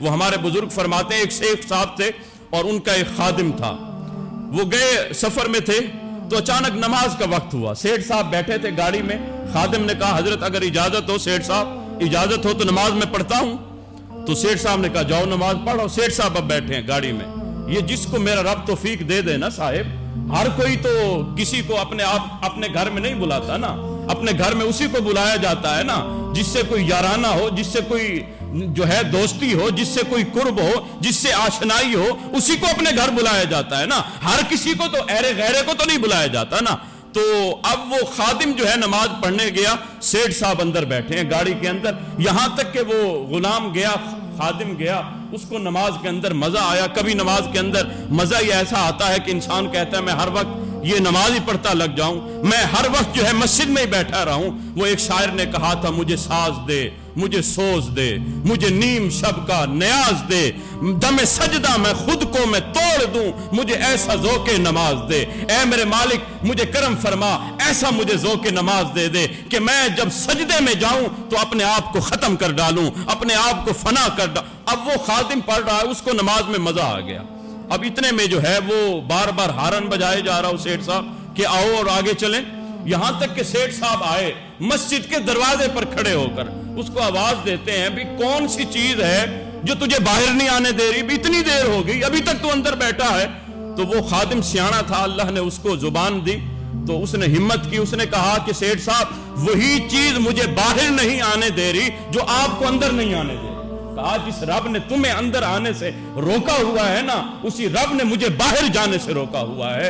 وہ ہمارے بزرگ فرماتے ہیں ایک شیخ صاحب تھے اور ان کا ایک خادم تھا، وہ گئے سفر میں تھے تو اچانک نماز کا وقت ہوا، سیٹھ صاحب بیٹھے تھے گاڑی میں، خادم نے کہا حضرت اگر اجازت ہو سیٹھ صاحب اجازت ہو تو نماز میں پڑھتا ہوں، تو سیٹھ صاحب نے کہا جاؤ نماز پڑھو۔ سیٹھ صاحب اب بیٹھے ہیں گاڑی میں، یہ جس کو میرا رب توفیق دے دے نا صاحب، ہر کوئی تو کسی کو اپنے گھر میں نہیں بلاتا نا، اپنے گھر میں اسی کو بلایا جاتا ہے نا جس سے کوئی یارانہ ہو، جس سے کوئی جو ہے دوستی ہو، جس سے کوئی قرب ہو، جس سے آشنائی ہو، اسی کو اپنے گھر بلایا جاتا ہے نا، ہر کسی کو تو ایرے غیرے کو تو نہیں بلایا جاتا نا۔ تو اب وہ خادم جو ہے نماز پڑھنے گیا، سیٹھ صاحب اندر بیٹھے ہیں گاڑی کے اندر، یہاں تک کہ وہ غلام گیا، خادم گیا، اس کو نماز کے اندر مزہ آیا۔ کبھی نماز کے اندر مزہ ہی ایسا آتا ہے کہ انسان کہتا ہے میں ہر وقت یہ نماز ہی پڑھتا لگ جاؤں، میں ہر وقت جو ہے مسجد میں ہی بیٹھا رہوں۔ وہ ایک شاعر نے کہا تھا مجھے ساز دے، مجھے سوز دے، مجھے نیم شب کا نیاز دے، دم سجدہ میں خود کو میں توڑ دوں، مجھے ایسا ذوق نماز دے۔ اے میرے مالک مجھے کرم فرما، ایسا مجھے ذوق نماز دے دے کہ میں جب سجدے میں جاؤں تو اپنے آپ کو ختم کر ڈالوں، اپنے آپ کو فنا کر ڈالوں۔ اب وہ خادم پڑھ رہا ہے، اس کو نماز میں مزہ آ گیا۔ اب اتنے میں جو ہے وہ بار بار ہارن بجائے جا رہا ہوں سیٹھ صاحب کہ آؤ اور آگے چلیں، یہاں تک کہ سیٹھ صاحب آئے، مسجد کے دروازے پر کھڑے ہو کر اس کو آواز دیتے ہیں بھی کون سی چیز ہے جو تجھے باہر نہیں آنے دے رہی، بھی اتنی دیر ہو گئی ابھی تک تو اندر بیٹھا ہے۔ تو وہ خادم سیاںا تھا، اللہ نے اس کو زبان دی تو اس نے ہمت کی، اس نے کہا کہ سیٹھ صاحب وہی چیز مجھے باہر نہیں آنے دے رہی جو آپ کو اندر نہیں آنے دے رہی۔ کہا جس رب نے تمہیں اندر آنے سے روکا ہوا ہے نا، اسی رب نے مجھے باہر جانے سے روکا ہوا ہے۔